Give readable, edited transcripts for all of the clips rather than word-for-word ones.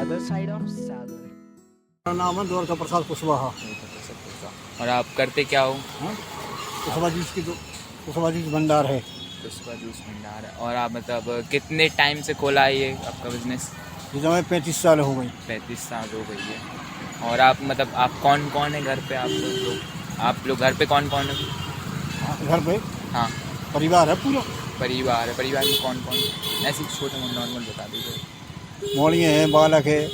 other side of Sagar. मेरा नाम है द्वारका प्रसाद कुशवाहा। और आप करते क्या हो? कुशवाहा जूस भंडार है। पुष्पा जूस भंडार है। और आप मतलब कितने टाइम से खोला है ये आपका बिजनेस? ये हमें 35 साल हो गई। 35 साल हो गई है। और आप मतलब आप कौन कौन है घर पे? आप लोग घर पे कौन कौन है? घर पे हाँ, परिवार है पूरा। परिवार है। परिवार में कौन कौन? ऐसे छोटे मोटे नॉर्मल बता दीजिए। मौड़िए हैं, बालक है।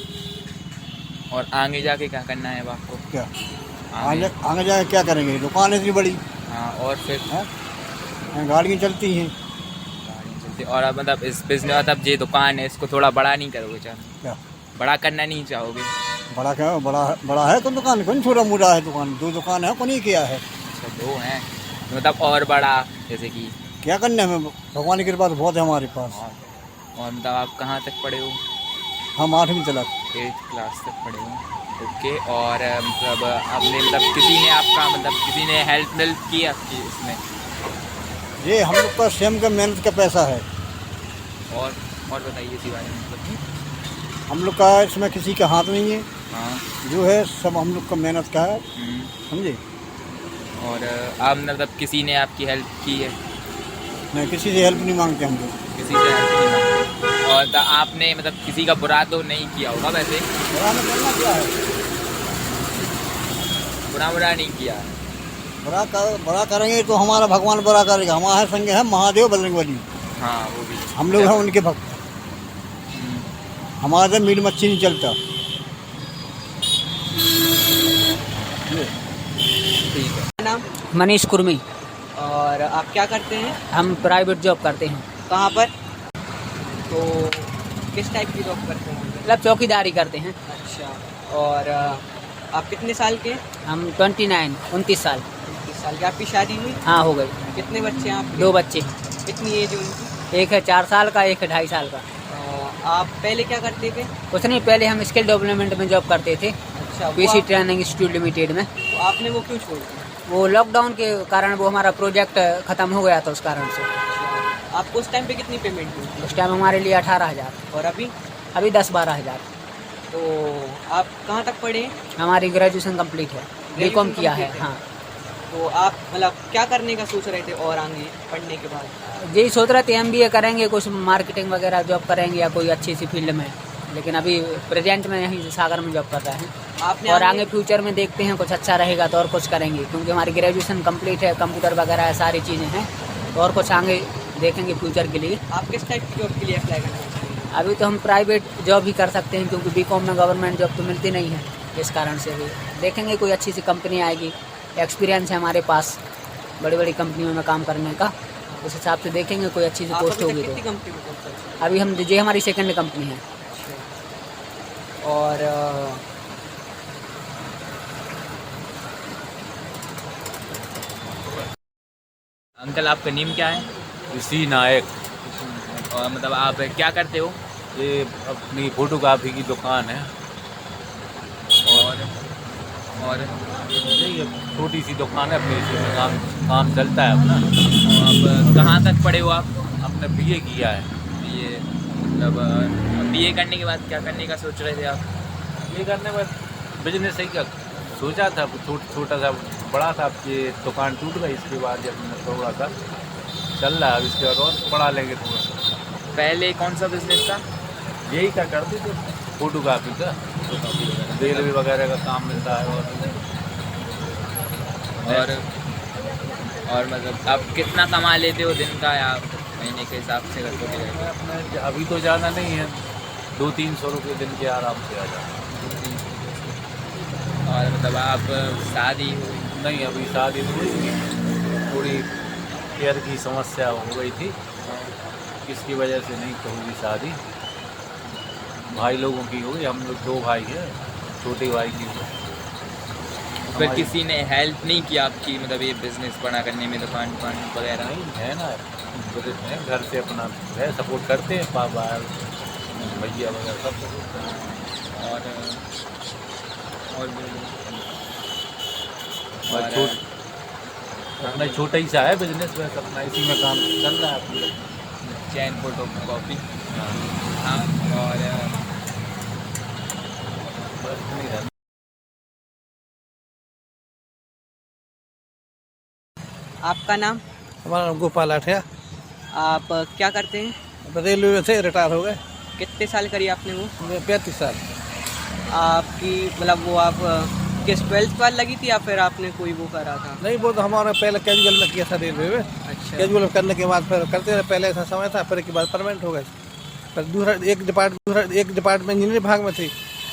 और आगे जाके क्या करना है अब आपको? क्या आगे जाके क्या करेंगे? दुकान इतनी बड़ी। हाँ, और फिर गाड़ियाँ चलती हैं। गाड़ी चलती। और अब मतलब इस बिजनेस मतलब ये दुकान है, इसको थोड़ा बड़ा नहीं करोगे? क्या बड़ा करना नहीं चाहोगे? बड़ा क्या बड़ा है कौन दुकान? कौन छोटा मोटा है दुकान? 2 दुकान है, कौन ही किया है। अच्छा, 2 हैं मतलब। और बड़ा जैसे कि क्या करना है? हमें भगवान की कृपा तो बहुत है हमारे पास। और मतलब आप कहाँ तक पढ़े हो? हम 8वीं तक 8th क्लास तक पढ़े हो। ओके। और मतलब आपने मतलब किसी ने हेल्प की आपकी इसमें? ये हम लोग का स्वयं का मेहनत का पैसा है। और बताइए इसी बारे में मतलब। हम लोग का इसमें किसी का हाथ नहीं है। हाँ। जो है सब हम लोग का मेहनत का है। समझे? और आप मतलब किसी ने आपकी हेल्प की है? नहीं, किसी से हेल्प नहीं मांगते हम लोग। किसी से हेल्प नहीं मांगते। और आपने मतलब किसी का बुरा तो नहीं किया होगा वैसे? बुरा में करना क्या है? बुरा नहीं किया है। बुरा करेंगे तो हमारा भगवान बुरा करेगा। हमारे संग है महादेव बजरंगबली। हाँ, वो भी हम लोग हैं उनके भक्त। हमारे से मीट मच्छी नहीं चलता। ठीक है। नाम? मनीष कुर्मी। और आप क्या करते हैं? हम प्राइवेट जॉब करते हैं। कहाँ पर? तो किस टाइप की जॉब करते हैं? मतलब चौकीदारी करते हैं। अच्छा। और आप कितने साल के? हम 29 साल। 29 साल की। आपकी शादी हुई? हाँ, हो गई। कितने बच्चे हैं आपके? 2 बच्चे। कितनी एज है उनकी? एक है 4 साल का, एक है 2.5 साल का। आप पहले क्या करते थे? कुछ नहीं, पहले हम स्किल डेवलपमेंट में जॉब करते थे, अच्छा। पीसी ट्रेनिंग इंस्टीट्यूट लिमिटेड में। तो आपने वो क्यों छोड़ दिया? वो लॉकडाउन के कारण वो हमारा प्रोजेक्ट ख़त्म हो गया था, उस कारण से। आपको उस टाइम पे कितनी पेमेंट हुई? उस टाइम हमारे लिए 18,000। और अभी? अभी 10-12 हज़ार। तो आप कहाँ तक पढ़े हैं? हमारी ग्रेजुएशन कंप्लीट है, बीकॉम किया है। हाँ। तो आप मतलब क्या करने का सोच रहे थे और आगे पढ़ने के बाद? यही सोच रहे थे MBA करेंगे, कुछ मार्केटिंग वगैरह जॉब करेंगे या कोई अच्छी सी फील्ड में। लेकिन अभी प्रेजेंट में यहीं सागर में जॉब कर रहे हैं। आपने और आगे फ्यूचर में देखते हैं, कुछ अच्छा रहेगा तो और कुछ करेंगे, क्योंकि हमारी ग्रेजुएशन कंप्लीट है, कंप्यूटर वगैरह है, सारी चीज़ें हैं। तो और कुछ आगे देखेंगे फ्यूचर के लिए। आप किस टाइप की जॉब के लिए अप्लाई करना चाहते हैं? अभी तो हम प्राइवेट जॉब ही कर सकते हैं, क्योंकि बीकॉम में गवर्नमेंट जॉब तो मिलती नहीं है। इस कारण से भी देखेंगे, कोई अच्छी सी कंपनी आएगी। एक्सपीरियंस है हमारे पास बड़ी बड़ी कंपनियों में काम करने का, उस हिसाब से देखेंगे कोई अच्छी सी पोस्ट होगी कितनी तो। कंपनी में जॉब करते हैं? अभी हम ये हमारी सेकंड कंपनी है। और अंकल, आपका नेम क्या है? ऋषि नायक। और मतलब आप क्या करते हो? ये अपनी फोटोग्राफी की दुकान है। और ये छोटी सी दुकान है, अपने इसी में काम चलता है अपना। आप कहाँ तक पढ़े हो आप? अपने BA किया है। ये मतलब BA करने के बाद क्या करने का सोच रहे थे आप? ये करने में बिजनेस ही का सोचा था, छोटा सा बड़ा था। अब ये दुकान टूट गई, इसके बाद जब थोड़ा सा चल रहा है, इसके बाद और बढ़ा लेंगे थोड़ा सा। पहले कौन सा बिजनेस था? यही क्या करते थे, फोटोग्राफी का, रेलवे वगैरह का काम मिलता है। और मतलब आप कितना कमा लेते हो दिन का या महीने के हिसाब से करते हो? अपने अभी तो ज़्यादा नहीं है, 200-300 रुपये दिन के आराम से आ जाते। और मतलब आप शादी हो? नहीं, अभी शादी हुई नहीं, थोड़ी केयर की समस्या हो गई थी, किसकी वजह से नहीं होगी शादी। भाई लोगों की हो गई, हम लोग 2 भाई हैं, छोटे भाई की हो। फिर किसी ने हेल्प नहीं किया आपकी मतलब ये बिजनेस बड़ा करने में, दुकान वगैरह? नहीं है ना, बुजुर्ग हैं, घर से अपना है, सपोर्ट करते हैं, पापा भैया वगैरह सब सपोर्ट करते हैं। और अपना छोटा ही सा है बिजनेस, बस अपना इसी में काम चल रहा है पूरा। चैन फोटो कॉपी। हाँ। आपका नाम? हमारा नाम गोपाल आठिया। आप क्या करते हैं? रेलवे में से रिटायर हो गए। कितने साल करी आपने वो? 35 साल। आपकी मतलब वो आप किस 12th वाल लगी थी या फिर आपने कोई वो करा था? नहीं, वो तो हमारा पहले कैजुअल में किया था रेलवे में। अच्छा। कैजुअल करने के बाद फिर करते रहे, पहले ऐसा समय था, फिर के बाद परमानेंट हो गए। फिर दूसरा एक डिपार्टमेंट इंजीनियरिंग विभाग में थी,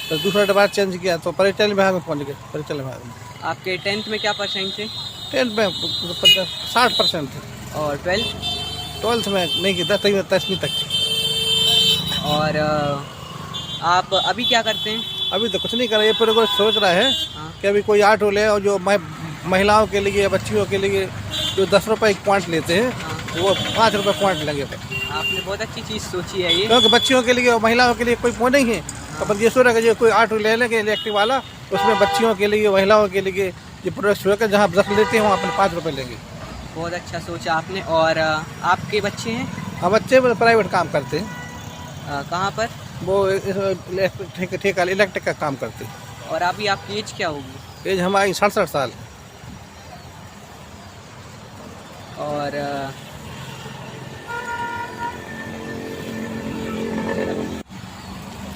फिर दूसरा डिपार्ट चेंज किया तो परिचालन विभाग में पहुँच गए। परिचालन विभाग में आपके 10th में क्या परसेंट थे? 10th में 60% थे। और 12th में नहीं की, 10वीं तक थी। और आप अभी क्या करते हैं? अभी तो कुछ नहीं कर रहे, ये पूरे को सोच रहा है हाँ। कि अभी कोई ऑटो ले और जो महिलाओं के लिए, बच्चियों के लिए जो 10 रुपये एक पॉइंट लेते हैं, हाँ। वो 5 रुपये पॉइंट लगे। आपने बहुत अच्छी चीज़ सोची है ये। क्योंकि बच्चियों के लिए और महिलाओं के लिए कोई पॉइंट नहीं है। अपन ये सोच रहा है कि जो कोई ऑटो ले लेंगे इलेक्ट्रिक वाला, उसमें बच्चियों के लिए, महिलाओं के लिए ये प्रोडक्ट होकर जहाँ 10 लेते हैं वहाँ अपन 5 रुपये लेंगे। बहुत अच्छा सोचा आपने। और आपके बच्चे हैं? हम बच्चे प्राइवेट काम करते हैं। कहाँ पर? वो ठेका इलेक्ट्रिक का काम करते हैं। और अभी आपकी एज क्या होगी? एज हमारी 67 साल। और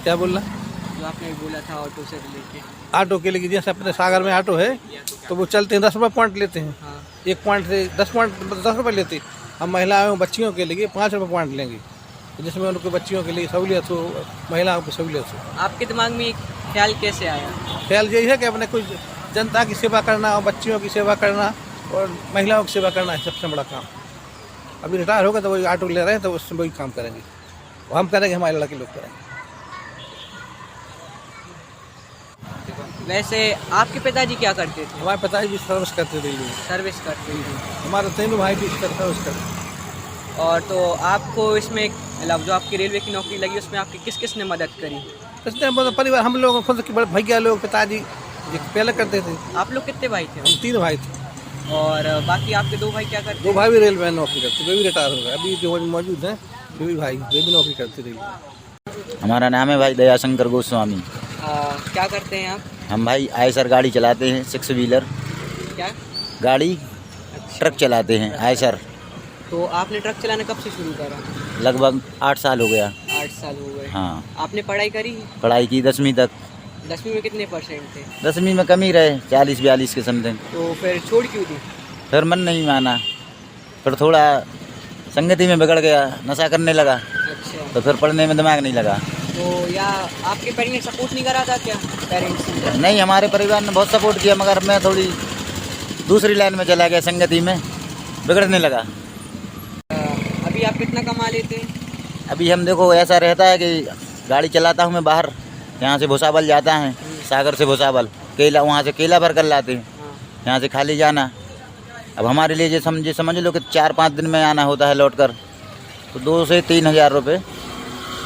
क्या बोलना? जो आपने बोला था ऑटो से रिलेटेड। ऑटो के लिए जैसे अपने सागर में ऑटो है तो वो चलते हैं 10 रुपये पॉइंट लेते हैं। हाँ। एक पॉइंट से 10 रुपये लेते हैं। हम महिलाओं बच्चियों के लिए 5 रुपये पॉइंट लेंगे, जिसमें उनको बच्चियों के लिए सहूलियत हो, महिलाओं को सहूलियत हो। आपके दिमाग में एक ख्याल कैसे आया? ख्याल यही है कि अपने कुछ जनता की सेवा करना और बच्चियों की सेवा करना और महिलाओं की सेवा करना है सबसे बड़ा काम। अभी रिटायर होगा तो वही ऑटो ले रहे हैं तो उसमें वही काम करेंगे, हम करेंगे, हमारे लड़के लोग करेंगे। वैसे आपके पिताजी क्या करते थे? हमारे पिताजी भी सर्विस करते थे। सर्विस करते थे। हमारे तीनों भाई भी सर्विस करते। और तो आपको इसमें मतलब जो आपकी रेलवे की नौकरी लगी उसमें आपकी किस किस ने मदद करी? इसलिए बहुत परिवार, हम लोग खुद के बड़े भैया लोग, पिताजी ये पहले करते थे। आप लोग कितने भाई थे? हम 3 भाई थे। और बाकी आपके 2 भाई क्या करते? 2 भाई भी रेलवे में नौकरी करते, वे भी रिटायर हो गए। अभी जो मौजूद हैं वे भी भाई, वे भी नौकरी करते रेलवे। हमारा नाम है भाई दयाशंकर गोस्वामी। क्या करते हैं आप? हम भाई आयसर गाड़ी चलाते हैं, 6 व्हीलर क्या गाड़ी, अच्छा। ट्रक चलाते हैं आयसर। तो आपने ट्रक चलाना कब से शुरू करा? लगभग 8 साल हो गया। 8 साल हो गए। हाँ, आपने पढ़ाई करी? पढ़ाई की 10वीं तक। 10वीं में कितने परसेंट थे? 10वीं में कम ही रहे, 40-42 के समथिंग। तो फिर छोड़ क्यों दी? फिर मन नहीं माना, फिर थोड़ा संगति में बिगड़ गया, नशा करने लगा, अच्छा। तो फिर पढ़ने में दिमाग नहीं लगा। तो या आपके पेरेंट्स सपोर्ट नहीं करा था क्या? पेरेंट्स नहीं, हमारे परिवार ने बहुत सपोर्ट किया, मगर मैं थोड़ी दूसरी लाइन में चला गया, संगति में बिगड़ने लगा। अभी आप कितना कमा लेते हैं? अभी हम देखो ऐसा रहता है कि गाड़ी चलाता हूँ मैं बाहर, यहाँ से भुसावल जाता है, सागर से भुसावल केला, वहाँ से केला भर कर लाते हैं, हाँ। यहाँ से खाली जाना। अब हमारे लिए जो समझ लो कि 4-5 दिन में आना होता है लौट कर, तो 2 से 3 हज़ार रुपये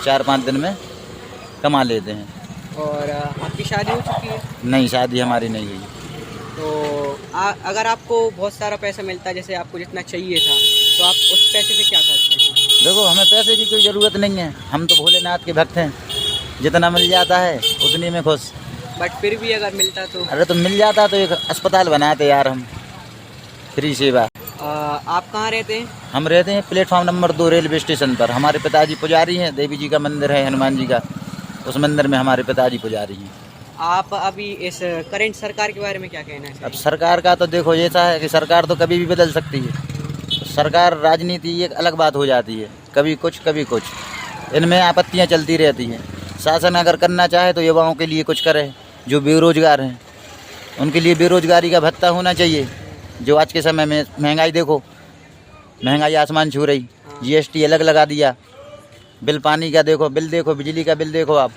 4-5 दिन में कमा लेते हैं। और आपकी शादी हो चुकी है? नहीं, शादी हमारी नहीं हुई। तो अगर आपको बहुत सारा पैसा मिलता है, जैसे आपको जितना चाहिए था, तो आप उस पैसे से क्या करते हैं? देखो, हमें पैसे की कोई ज़रूरत नहीं है, हम तो भोलेनाथ के भक्त हैं, जितना मिल जाता है उतनी में खुश। बट फिर भी अगर मिलता तो? अरे तो मिल जाता तो एक अस्पताल बनाते यार हम, फ्री सेवा। आप कहाँ रहते हैं? हम रहते हैं प्लेटफॉर्म नंबर 2 रेलवे स्टेशन पर। हमारे पिताजी पुजारी हैं, देवी जी का मंदिर है, हनुमान जी का, उस मंदिर में हमारे पिताजी पुजारी हैं। आप अभी इस करंट सरकार के बारे में क्या कहना है? अब सरकार का तो देखो ऐसा है कि सरकार तो कभी भी बदल सकती है। सरकार राजनीति एक अलग बात हो जाती है, कभी कुछ कभी कुछ, इनमें आपत्तियां चलती रहती हैं। शासन अगर करना चाहे तो युवाओं के लिए कुछ करे, जो बेरोजगार हैं उनके लिए बेरोजगारी का भत्ता होना चाहिए। जो आज के समय में महंगाई देखो, महंगाई आसमान छू रही, GST अलग लगा दिया, बिल पानी का देखो, बिल देखो, बिजली का बिल देखो आप।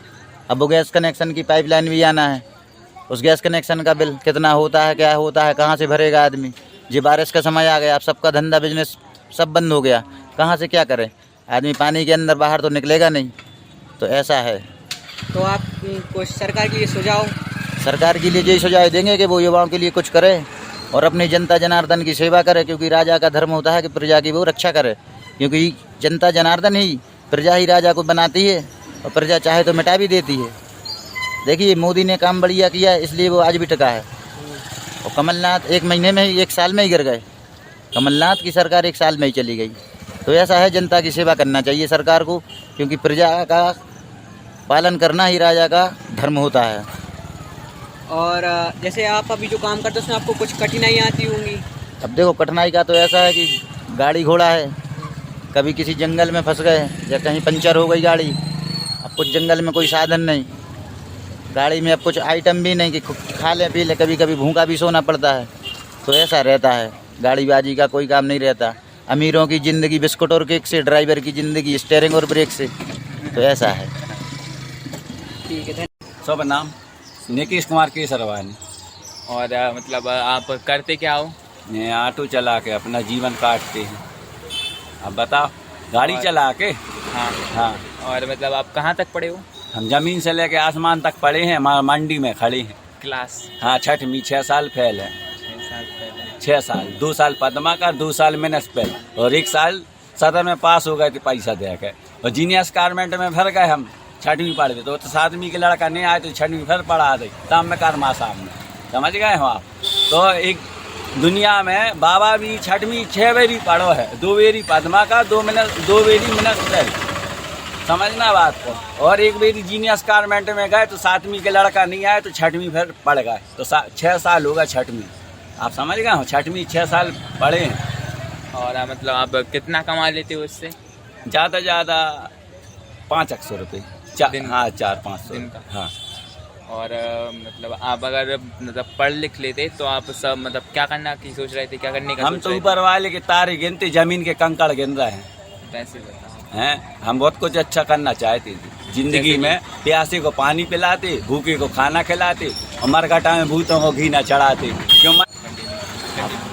अब वो गैस कनेक्शन की पाइपलाइन भी आना है, उस गैस कनेक्शन का बिल कितना होता है, क्या होता है, कहाँ से भरेगा आदमी। जी बारिश का समय आ गया, अब सबका धंधा बिजनेस सब बंद हो गया, कहाँ से क्या करे आदमी, पानी के अंदर बाहर तो निकलेगा नहीं। तो ऐसा है। तो आप कुछ सरकार के लिए सुझाव? सरकार के लिए यही सुझाव देंगे कि वो युवाओं के लिए कुछ करे और अपनी जनता जनार्दन की सेवा करे, क्योंकि राजा का धर्म होता है कि प्रजा की वो रक्षा करे, क्योंकि जनता जनार्दन ही, प्रजा ही राजा को बनाती है और प्रजा चाहे तो मिटा भी देती है। देखिए मोदी ने काम बढ़िया किया, इसलिए वो आज भी टिका है। और कमलनाथ 1 महीने में ही, 1 साल में ही गिर गए। कमलनाथ की सरकार 1 साल में ही चली गई। तो ऐसा है, जनता की सेवा करना चाहिए सरकार को, क्योंकि प्रजा का पालन करना ही राजा का धर्म होता है। और जैसे आप अभी जो काम करते हो उसमें आपको कुछ कठिनाइयाँ आती होंगी। अब देखो, कठिनाई का तो ऐसा है कि गाड़ी घोड़ा है, कभी किसी जंगल में फंस गए या कहीं पंचर हो गई गाड़ी, अब कुछ जंगल में कोई साधन नहीं, गाड़ी में अब कुछ आइटम भी नहीं कि खा ले पी ले, कभी कभी भूखा भी सोना पड़ता है। तो ऐसा रहता है, गाड़ीबाजी का कोई काम नहीं रहता। अमीरों की ज़िंदगी बिस्कुट और केक से, ड्राइवर की ज़िंदगी स्टीयरिंग और ब्रेक से। तो ऐसा है। ठीक है, सब नाम नीतीश कुमार केसरवानी। और मतलब आप करते क्या हो? ये ऑटो चला के अपना जीवन काटते हैं। अब बताओ, गाड़ी चला के। हाँ। हाँ, और मतलब आप कहाँ तक पढ़े हो? हम जमीन से लेके आसमान तक पढ़े हैं, मंडी में खड़े हैं। क्लास? हाँ, 6वीं, 6 साल फेल है। 6 साल पहले। 6 साल, 2 साल पद्मा का, 2 साल म्यूनिसिपल और 1 साल सदर में पास हो गए थे पैसा दे के। और जीनियस गारमेंट में फिर गए हम, 6वीं पढ़ गए। तो 7वीं के लड़का नहीं आए तो 6वीं फिर पढ़ा दे, तब में कर्मा सामने। समझ गए हो आप? तो एक दुनिया में बाबा भी 6वीं 6 बेरी पढ़ो है, 2 बेरी पद्मा का, 2 बेरी म्यूनिसिपल। समझना बात को। और 1 बेरी जीनियस गारमेंट में गए तो 7वीं के लड़का नहीं आए तो 6वीं फिर पढ़ गए। तो 6 साल होगा 6वीं। आप समझ गए हो? 6वीं 6 साल पढ़े हैं। और मतलब आप कितना कमा लेते हो इससे? ज़्यादा ज़्यादा 500 रुपये दिन? हाँ, 400-500 दिन का। हाँ। और मतलब आप अगर मतलब पढ़ लिख लेते तो आप सब मतलब क्या करना की सोच रहे थे, क्या करने का हम सोच तो रहे ऊपर वाले के तारे गिनते, जमीन के कंकड़ गिन रहे हैं। थे? पैसे बताओ। हैं, हम बहुत कुछ अच्छा करना चाहते थे जिंदगी में। प्यासे को पानी पिलाते, भूखे को खाना खिलाते, और मरघटा में भूतों को घी न चढ़ाते। क्यों?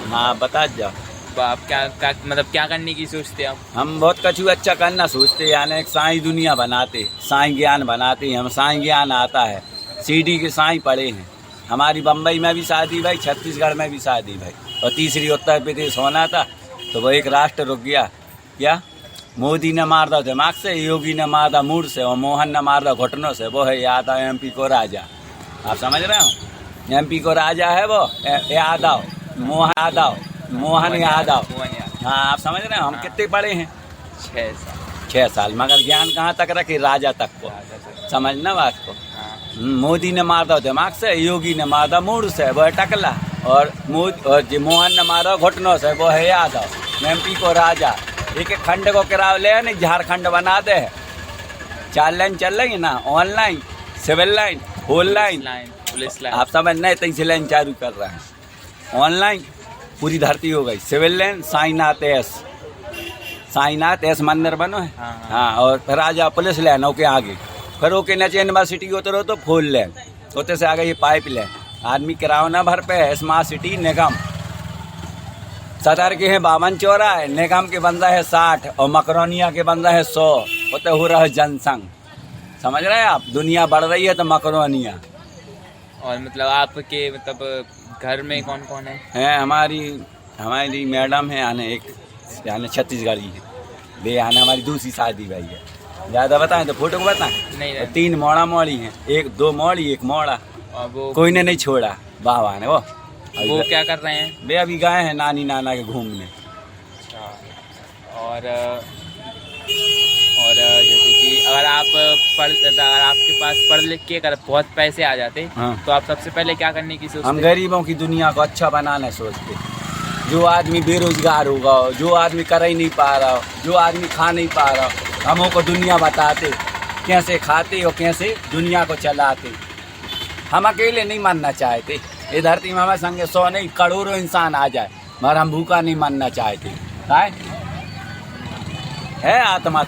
हाँ, बता जाओ। तो आप क्या मतलब क्या करने की सोचते आप? हम बहुत कछु अच्छा करना सोचते, यानी एक साईं दुनिया बनाते, साईं ज्ञान बनाते। हम साईं ज्ञान आता है, सीडी के साईं पढ़े हैं। हमारी बम्बई में भी शादी भाई, छत्तीसगढ़ में भी शादी भाई, और तीसरी उत्तर प्रदेश होना था। तो वो एक राष्ट्र रुक गया। क्या? मोदी ने मार दो दिमाग से, योगी ने मार दो मूड से, और मोहन ने मार दो घुटनों से। वो है यादव MP को राजा। आप समझ रहे हो? MP को राजा है वो यादव, मोहन यादव। हाँ, आप समझ रहे हो? हम कितने पढ़े हैं? 6 साल। 6 साल, मगर ज्ञान कहाँ तक रखे? राजा तक को। समझना बात को। मोदी ने मार दो दिमाग से, योगी ने मार दो मूड से, वो है टकला, और मोहन ने मारा घुटनों से, वो है यादव। MP को राजा। एक खंड को किराया ले नहीं, झारखंड बना दे। 4 लाइन चल रही है ना, online, civil line, whole line, police line. आप समझ नहीं, 23 लाइन चालू कर रहे हैं। ऑनलाइन पूरी धरती हो गई, सिविल लाइन, साईनाथ एस मंदिर बनो है। हाँ, और फिर राजा पुलिस लाइन ओके आगे, फिर ओके नीचे यूनिवर्सिटी उतरो तो फूल लाइन, उतरे से आगे ये पाइप लाइन। आदमी किराया ना भर पे। स्मार्ट सिटी निगम सदर के हैं 52 चौराहे, निगम के बंदा है 60, और मकरोनिया के बंदा है 100। उतने हो रहा है जनसंघ। समझ रहे हैं आप? दुनिया बढ़ रही है तो मकरोनिया। और मतलब आपके मतलब घर में कौन कौन है? हमारी मैडम है, आने एक यानी छत्तीसगढ़ी है, वे आने हमारी दूसरी शादी भाई है। ज़्यादा बताएं तो फोटो को बताएं? नहीं। 3 मोड़ा मोड़ी हैं, 2 मोड़ी 1 मोड़ा। और वो कोई ने नहीं छोड़ा, बाबा ने। वो क्या कर रहे हैं? वे अभी गए हैं नानी नाना के घूमने। अच्छा। और जैसे कि अगर आपके पास पढ़ लिख के अगर बहुत पैसे आ जाते, हाँ, तो आप सबसे पहले क्या करने की सोचते? हम गरीबों की दुनिया को अच्छा बनाना सोचते। जो आदमी बेरोजगार होगा, जो आदमी कर ही नहीं पा रहा, जो आदमी खा नहीं पा रहा, हमों को दुनिया बताते कैसे खाते और कैसे दुनिया को चलाते। हम अकेले नहीं मरना चाहते। ये धरती में हमारे संगे 100 नहीं करोड़ों इंसान आ जाए, मगर हम भूखा नहीं मरना चाहते। है आत्मा